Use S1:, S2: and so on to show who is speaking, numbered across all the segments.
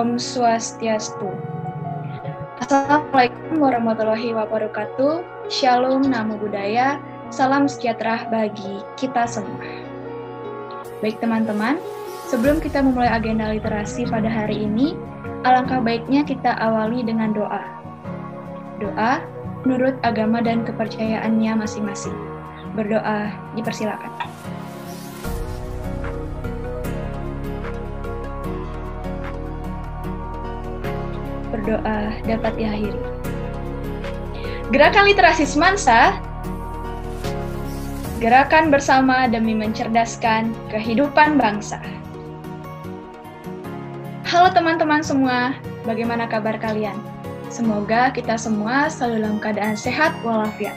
S1: Om Swastiastu. Assalamualaikum warahmatullahi wabarakatuh. Shalom, namo buddhaya, salam sejahtera bagi kita semua. Baik teman-teman, sebelum kita memulai agenda literasi pada hari ini, alangkah baiknya kita awali dengan doa. Doa menurut agama dan kepercayaannya masing-masing. Berdoa dipersilakan. Berdoa dapat diakhiri. Gerakan literasi semansa, gerakan bersama demi mencerdaskan kehidupan bangsa. Halo teman-teman semua, bagaimana kabar kalian? Semoga kita semua selalu dalam keadaan sehat walafiat.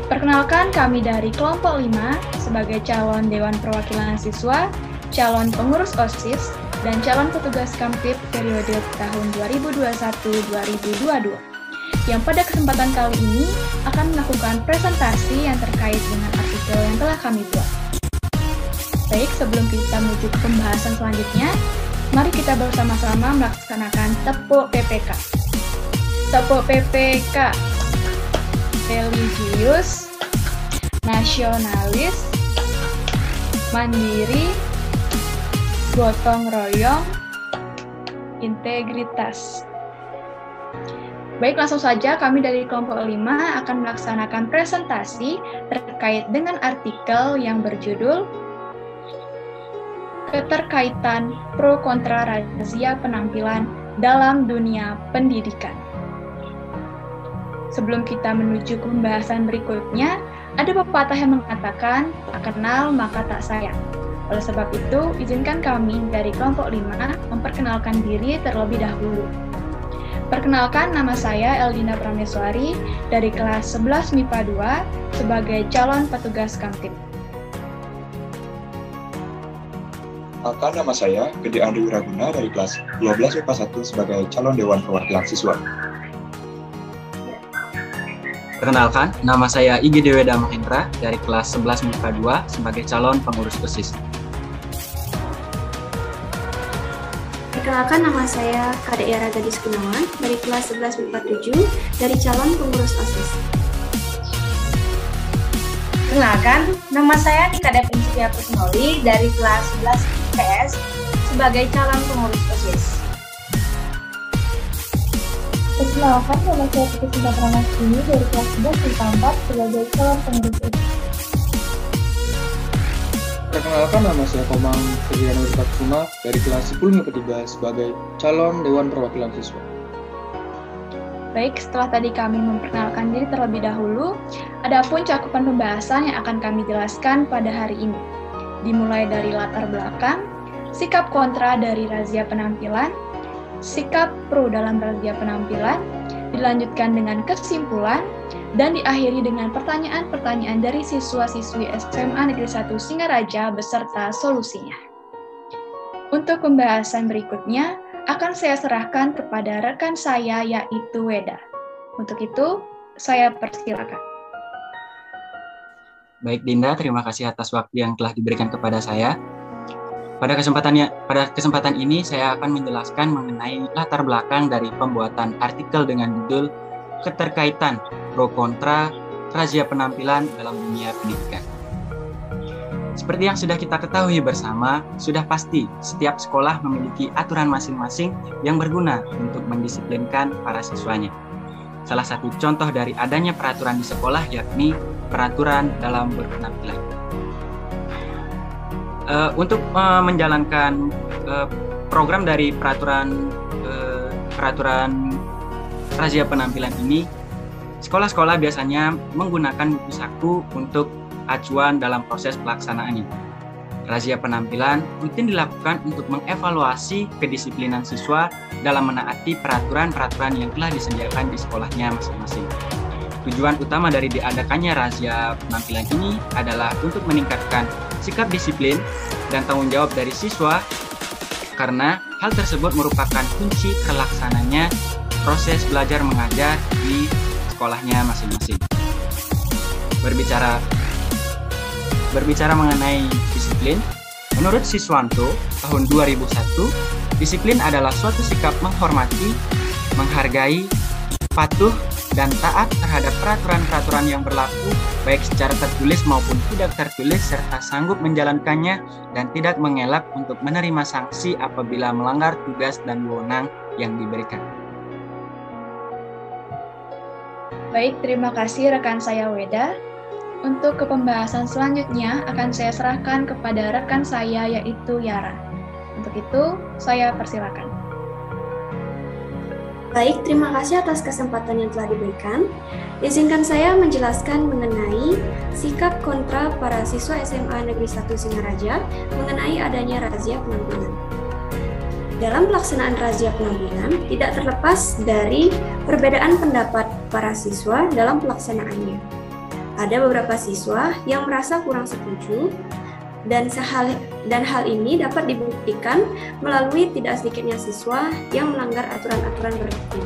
S1: Perkenalkan, kami dari kelompok 5 sebagai calon Dewan Perwakilan Siswa, calon pengurus OSIS, dan calon petugas Kamtib periode tahun 2021-2022, yang pada kesempatan kali ini akan melakukan presentasi yang terkait dengan artikel yang telah kami buat. Baik, sebelum kita menuju ke pembahasan selanjutnya, mari kita bersama-sama melaksanakan tepuk PPK. Tepuk PPK. Religius, nasionalis, mandiri, gotong royong, integritas. Baik, langsung saja kami dari kelompok 5 akan melaksanakan presentasi terkait dengan artikel yang berjudul Keterkaitan Pro Kontra Razia Penampilan dalam Dunia Pendidikan. Sebelum kita menuju ke pembahasan berikutnya, ada pepatah yang mengatakan, tak kenal maka tak sayang. Oleh sebab itu, izinkan kami dari kelompok 5 memperkenalkan diri terlebih dahulu. Perkenalkan, nama saya Eldina Prameswari dari kelas 11 MIPA 2 sebagai calon petugas Kamtib.
S2: Perkenalkan, nama saya Gede Andri Wiraguna dari kelas 12 MIPA 1 sebagai calon Dewan Perwakilan Siswa.
S3: Perkenalkan, nama saya Iggy Deweda Mahendra dari kelas 11 MIPA 2 sebagai calon pengurus OSIS.
S4: Perkenalkan, nama saya Kadek Yara Gadis Gunawan dari kelas 11 MIPA 7 dari calon pengurus OSIS.
S5: Perkenalkan, nama saya Nikada Prinsipia Kusnoli dari kelas 11 IPS sebagai calon pengurus OSIS.
S6: Perkenalkan, nama saya Putri Sinta Pramastini dari kelas 11 MIPA 4 sebagai calon pengurus OSIS.
S7: Perkenalkan, nama saya Komang Febriana Kusuma dari kelas 10 MIPA 3 sebagai calon Dewan Perwakilan Siswa.
S1: Baik, setelah tadi kami memperkenalkan diri terlebih dahulu, adapun cakupan pembahasan yang akan kami jelaskan pada hari ini. Dimulai dari latar belakang, sikap kontra dari razia penampilan, sikap pro dalam razia penampilan, dilanjutkan dengan kesimpulan, dan diakhiri dengan pertanyaan-pertanyaan dari siswa-siswi SMA Negeri 1 Singaraja beserta solusinya. Untuk pembahasan berikutnya, akan saya serahkan kepada rekan saya yaitu Weda. Untuk itu, saya persilakan.
S3: Baik Dinda, terima kasih atas waktu yang telah diberikan kepada saya. Pada kesempatan ini saya akan menjelaskan mengenai latar belakang dari pembuatan artikel dengan judul Keterkaitan Pro Kontra Razia Penampilan dalam Dunia Pendidikan. Seperti yang sudah kita ketahui bersama, sudah pasti setiap sekolah memiliki aturan masing-masing yang berguna untuk mendisiplinkan para siswanya. Salah satu contoh dari adanya peraturan di sekolah yakni peraturan dalam berpenampilan. Untuk menjalankan program dari peraturan razia penampilan ini, sekolah-sekolah biasanya menggunakan buku saku untuk acuan dalam proses pelaksanaannya. Razia penampilan rutin dilakukan untuk mengevaluasi kedisiplinan siswa dalam menaati peraturan-peraturan yang telah disediakan di sekolahnya masing-masing. Tujuan utama dari diadakannya razia penampilan ini adalah untuk meningkatkan sikap disiplin dan tanggung jawab dari siswa, karena hal tersebut merupakan kunci terlaksananya proses belajar mengajar di sekolahnya masing-masing. Berbicara mengenai disiplin, menurut Siswanto tahun 2001, Disiplin adalah suatu sikap menghormati, menghargai, patuh, dan taat terhadap peraturan-peraturan yang berlaku, baik secara tertulis maupun tidak tertulis, serta sanggup menjalankannya dan tidak mengelak untuk menerima sanksi apabila melanggar tugas dan wewenang yang diberikan.
S1: Baik, terima kasih rekan saya Weda. Untuk ke pembahasan selanjutnya akan saya serahkan kepada rekan saya yaitu Yara. Untuk itu, saya persilakan.
S4: Baik, terima kasih atas kesempatan yang telah diberikan. Izinkan saya menjelaskan mengenai sikap kontra para siswa SMA Negeri 1 Singaraja mengenai adanya razia penampilan. Dalam pelaksanaan razia penampilan, tidak terlepas dari perbedaan pendapat para siswa dalam pelaksanaannya. Ada beberapa siswa yang merasa kurang setuju, dan hal ini dapat dibuktikan melalui tidak sedikitnya siswa yang melanggar aturan-aturan berlaku.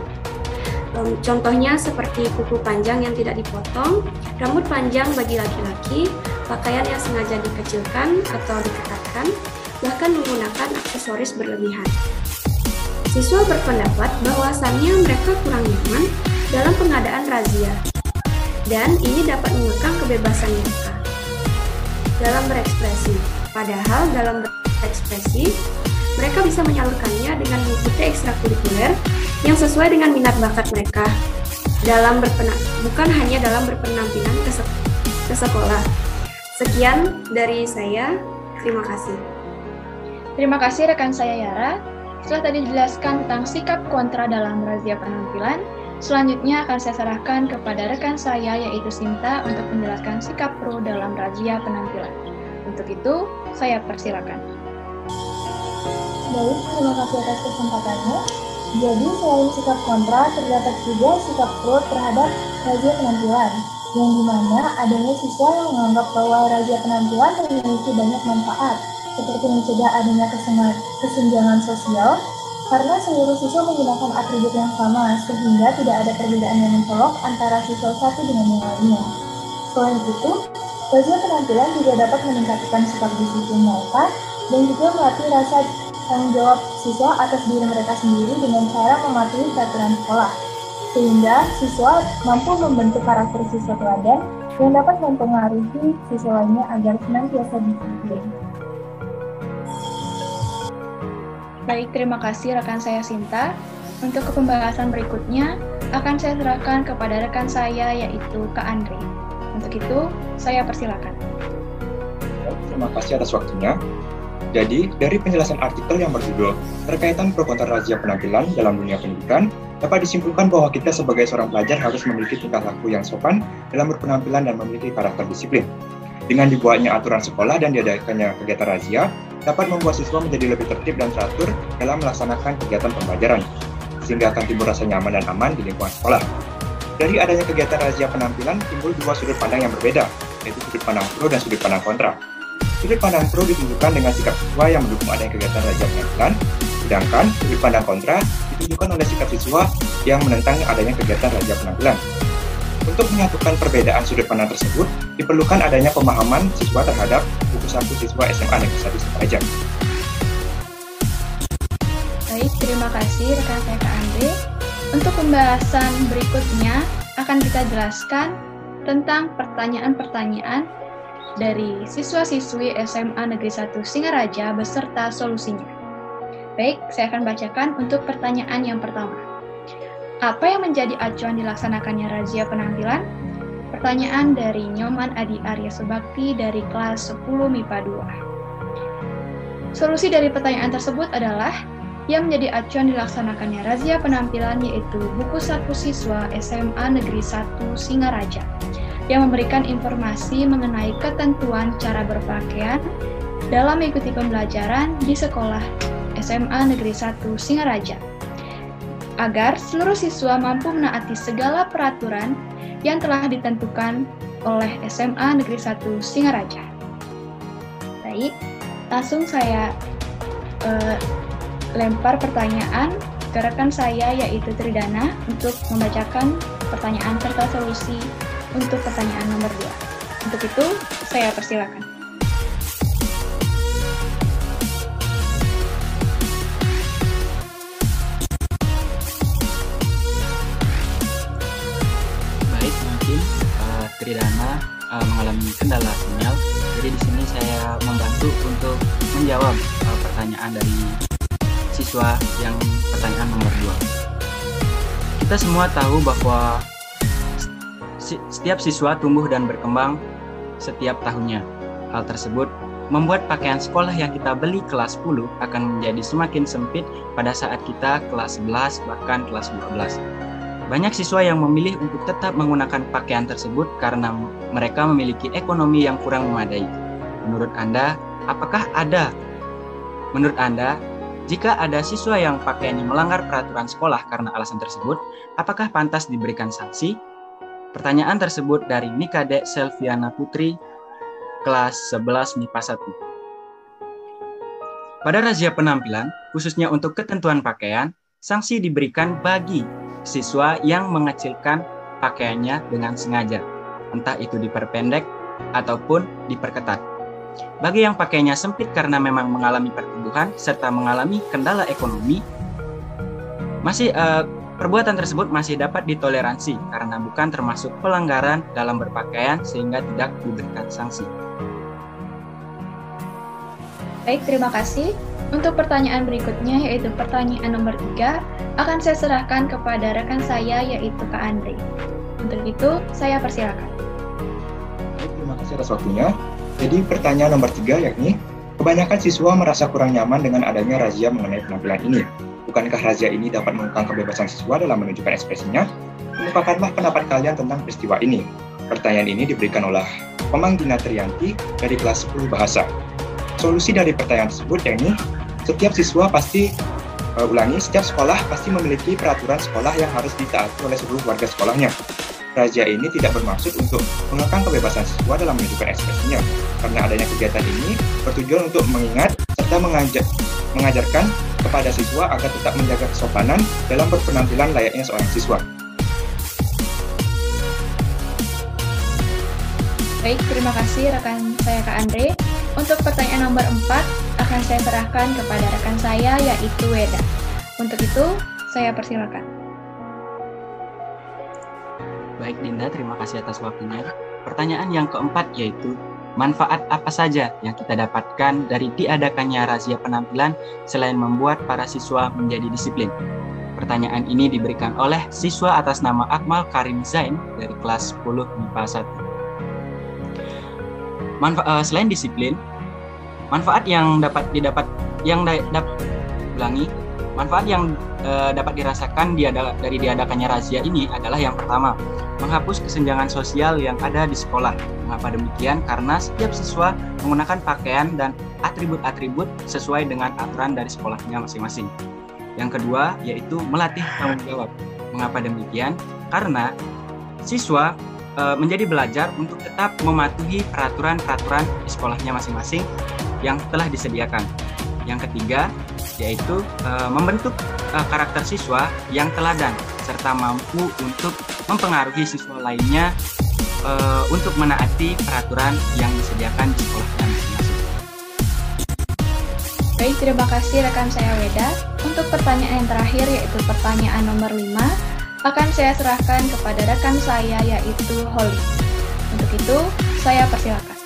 S4: Contohnya seperti kuku panjang yang tidak dipotong, rambut panjang bagi laki-laki, pakaian yang sengaja dikecilkan atau diketatkan, bahkan menggunakan aksesoris berlebihan. Siswa berpendapat bahwasannya mereka kurang nyaman dalam pengadaan razia, dan ini dapat mengekang kebebasan mereka dalam berekspresi. Padahal dalam berekspresi, mereka bisa menyalurkannya dengan mengikuti ekstrakurikuler yang sesuai dengan minat bakat mereka bukan hanya dalam berpenampilan ke sekolah. Sekian dari saya, terima kasih.
S1: Terima kasih rekan saya Yara. Setelah tadi dijelaskan tentang sikap kontra dalam razia penampilan, selanjutnya akan saya serahkan kepada rekan saya yaitu Sinta untuk menjelaskan sikap pro dalam razia penampilan. Untuk itu, saya persilakan.
S6: Baik, terima kasih atas kesempatannya. Jadi, selain sikap kontra, terdapat juga sikap pro terhadap razia penampilan, yang dimana adanya siswa yang menganggap bahwa razia penampilan memiliki banyak manfaat, seperti mencegah adanya kesenjangan sosial, karena seluruh siswa menggunakan atribut yang sama, sehingga tidak ada perbedaan yang mencolok antara siswa satu dengan yang lainnya. Selain itu, razia penampilan juga dapat meningkatkan sikap disiplin mereka dan juga melatih rasa tanggung jawab siswa atas diri mereka sendiri dengan cara mematuhi peraturan sekolah, sehingga siswa mampu membentuk karakter siswa teladan yang dapat mempengaruhi siswa lainnya agar senantiasa disiplin.
S1: Baik, terima kasih rekan saya Sinta. Untuk ke pembahasan berikutnya, akan saya serahkan kepada rekan saya yaitu Kak Andre. Untuk itu, saya persilakan.
S2: Terima kasih atas waktunya. Jadi, dari penjelasan artikel yang berjudul Berkaitan pro kontra razia penampilan dalam dunia pendidikan, dapat disimpulkan bahwa kita sebagai seorang pelajar harus memiliki tingkah laku yang sopan dalam berpenampilan dan memiliki karakter disiplin. Dengan dibuatnya aturan sekolah dan diadakannya kegiatan razia, dapat membuat siswa menjadi lebih tertib dan teratur dalam melaksanakan kegiatan pembelajaran, sehingga akan timbul rasa nyaman dan aman di lingkungan sekolah. Dari adanya kegiatan razia penampilan, timbul dua sudut pandang yang berbeda, yaitu sudut pandang pro dan sudut pandang kontra. Sudut pandang pro ditunjukkan dengan sikap siswa yang mendukung adanya kegiatan razia penampilan, sedangkan sudut pandang kontra ditunjukkan oleh sikap siswa yang menentang adanya kegiatan razia penampilan. Untuk menyatukan perbedaan sudut pandang tersebut, diperlukan adanya pemahaman siswa terhadap buku saku siswa SMA Negeri 1 Singaraja.
S1: Baik, terima kasih rekan saya Kak Andre. Untuk pembahasan berikutnya, akan kita jelaskan tentang pertanyaan-pertanyaan dari siswa-siswi SMA Negeri 1 Singaraja beserta solusinya. Baik, saya akan bacakan untuk pertanyaan yang pertama. Apa yang menjadi acuan dilaksanakannya razia penampilan? Pertanyaan dari Nyoman Adi Arya Subakti dari kelas 10 MIPA 2. Solusi dari pertanyaan tersebut adalah yang menjadi acuan dilaksanakannya razia penampilan yaitu buku saku siswa SMA Negeri 1 Singaraja yang memberikan informasi mengenai ketentuan cara berpakaian dalam mengikuti pembelajaran di sekolah SMA Negeri 1 Singaraja, agar seluruh siswa mampu menaati segala peraturan yang telah ditentukan oleh SMA Negeri 1 Singaraja. Baik, langsung saya lempar pertanyaan ke rekan saya yaitu Tridana untuk membacakan pertanyaan serta solusi untuk pertanyaan nomor 2. Untuk itu, saya persilakan.
S3: Tridana mengalami kendala sinyal. Jadi di sini saya membantu untuk menjawab pertanyaan dari siswa yang pertanyaan nomor 2. Kita semua tahu bahwa setiap siswa tumbuh dan berkembang setiap tahunnya. Hal tersebut membuat pakaian sekolah yang kita beli kelas 10 akan menjadi semakin sempit pada saat kita kelas 11 bahkan kelas 12. Banyak siswa yang memilih untuk tetap menggunakan pakaian tersebut karena mereka memiliki ekonomi yang kurang memadai. Menurut Anda, jika ada siswa yang pakaiannya melanggar peraturan sekolah karena alasan tersebut, apakah pantas diberikan sanksi? Pertanyaan tersebut dari Nikade Selviana Putri, kelas 11 MIPA 1. Pada razia penampilan, khususnya untuk ketentuan pakaian, sanksi diberikan bagi siswa yang mengecilkan pakaiannya dengan sengaja, entah itu diperpendek ataupun diperketat. Bagi yang pakaiannya sempit karena memang mengalami pertumbuhan serta mengalami kendala ekonomi, perbuatan tersebut masih dapat ditoleransi karena bukan termasuk pelanggaran dalam berpakaian sehingga tidak diberikan sanksi.
S1: Baik, terima kasih. Untuk pertanyaan berikutnya yaitu pertanyaan nomor 3 akan saya serahkan kepada rekan saya yaitu Kak Andre. Untuk itu, saya persilakan.
S2: Baik, terima kasih atas waktunya. Jadi pertanyaan nomor 3 yakni, kebanyakan siswa merasa kurang nyaman dengan adanya razia mengenai penampilan ini. Bukankah razia ini dapat mengekang kebebasan siswa dalam menunjukkan ekspresinya? Ungkapkanlah pendapat kalian tentang peristiwa ini. Pertanyaan ini diberikan oleh Komang Dina Trianti dari kelas 10 Bahasa. Solusi dari pertanyaan tersebut yakni, setiap sekolah pasti memiliki peraturan sekolah yang harus ditaati oleh seluruh warga sekolahnya. Razia ini tidak bermaksud untuk mengekang kebebasan siswa dalam menunjukkan ekspresinya, karena adanya kegiatan ini bertujuan untuk mengingat serta mengajarkan kepada siswa agar tetap menjaga kesopanan dalam berpenampilan layaknya seorang siswa.
S1: Baik, terima kasih rekan saya Kak Andre. Untuk pertanyaan nomor 4 akan saya serahkan kepada rekan saya yaitu Weda. Untuk itu, saya persilakan.
S3: Baik Dinda, terima kasih atas waktunya. Pertanyaan yang keempat yaitu, manfaat apa saja yang kita dapatkan dari diadakannya razia penampilan selain membuat para siswa menjadi disiplin? Pertanyaan ini diberikan oleh siswa atas nama Akmal Karim Zain dari kelas 10 MIPA 1. Selain disiplin, manfaat yang dapat dirasakan dari diadakannya razia ini adalah yang pertama, menghapus kesenjangan sosial yang ada di sekolah. Mengapa demikian? Karena setiap siswa menggunakan pakaian dan atribut-atribut sesuai dengan aturan dari sekolahnya masing-masing. Yang kedua, yaitu melatih tanggung jawab. Mengapa demikian? Karena siswa menjadi belajar untuk tetap mematuhi peraturan-peraturan di sekolahnya masing-masing yang telah disediakan. Yang ketiga, yaitu membentuk karakter siswa yang teladan serta mampu untuk mempengaruhi siswa lainnya untuk menaati peraturan yang disediakan di sekolahnya masing-masing.
S1: Baik, terima kasih rekan saya Weda. Untuk pertanyaan yang terakhir yaitu pertanyaan nomor 5 akan saya serahkan kepada rekan saya yaitu Holly. Untuk itu, saya persilakan.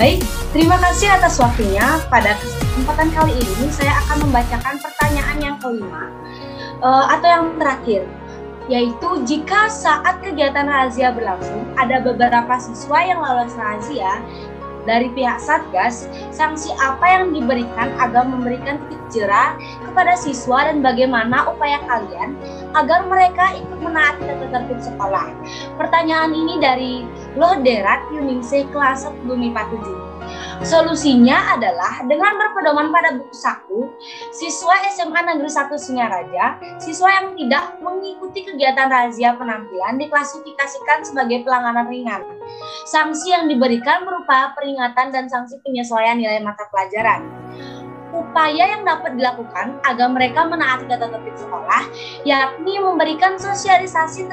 S5: Baik, terima kasih atas waktunya. Pada kesempatan kali ini saya akan membacakan pertanyaan yang kelima atau yang terakhir, yaitu jika saat kegiatan razia berlangsung ada beberapa siswa yang lolos razia dari pihak Satgas, sanksi apa yang diberikan agar memberikan titik jera kepada siswa dan bagaimana upaya kalian agar mereka ikut menaati tata tertib sekolah? Pertanyaan ini dari Lohderat Yuningse kelas 10 MIPA 7. Solusinya adalah dengan berpedoman pada buku saku, siswa SMA Negeri 1 Singaraja, siswa yang tidak mengikuti kegiatan razia penampilan diklasifikasikan sebagai pelanggaran ringan. Sanksi yang diberikan berupa peringatan dan sanksi penyesuaian nilai mata pelajaran. Upaya yang dapat dilakukan agar mereka menaati tata tertib sekolah, yakni memberikan sosialisasi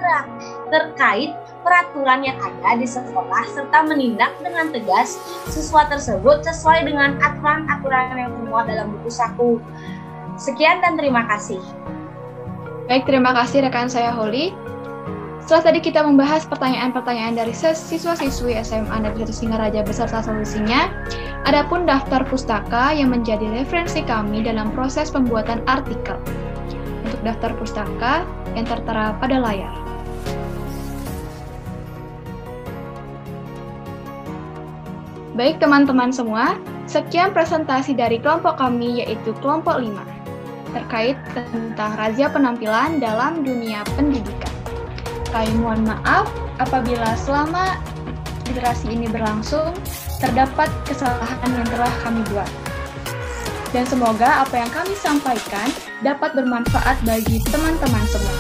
S5: terkait peraturan yang ada di sekolah serta menindak dengan tegas siswa tersebut sesuai dengan aturan-aturan yang termuat dalam buku saku. Sekian dan terima kasih.
S1: Baik, terima kasih rekan saya Holly. Setelah tadi kita membahas pertanyaan-pertanyaan dari siswa-siswi SMA Negeri 1 Singaraja beserta solusinya, adapun daftar pustaka yang menjadi referensi kami dalam proses pembuatan artikel. Untuk daftar pustaka yang tertera pada layar. Baik teman-teman semua, sekian presentasi dari kelompok kami yaitu kelompok 5 terkait tentang razia penampilan dalam dunia pendidikan. Kami mohon maaf apabila selama literasi ini berlangsung terdapat kesalahan yang telah kami buat. Dan semoga apa yang kami sampaikan dapat bermanfaat bagi teman-teman semua.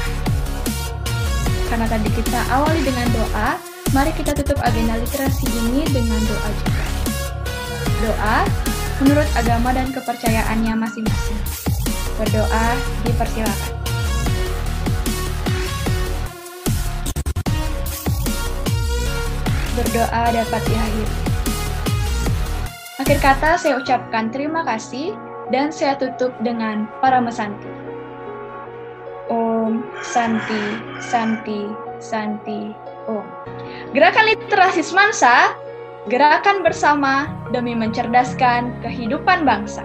S1: Karena tadi kita awali dengan doa, mari kita tutup agenda literasi ini dengan doa juga. Doa menurut agama dan kepercayaannya masing-masing. Berdoa dipersilakan. Berdoa dapat diakhiri. Akhir kata saya ucapkan terima kasih dan saya tutup dengan Parama Santi. Om Santi, Santi, Santi, Om. Gerakan literasi semansa, gerakan bersama demi mencerdaskan kehidupan bangsa.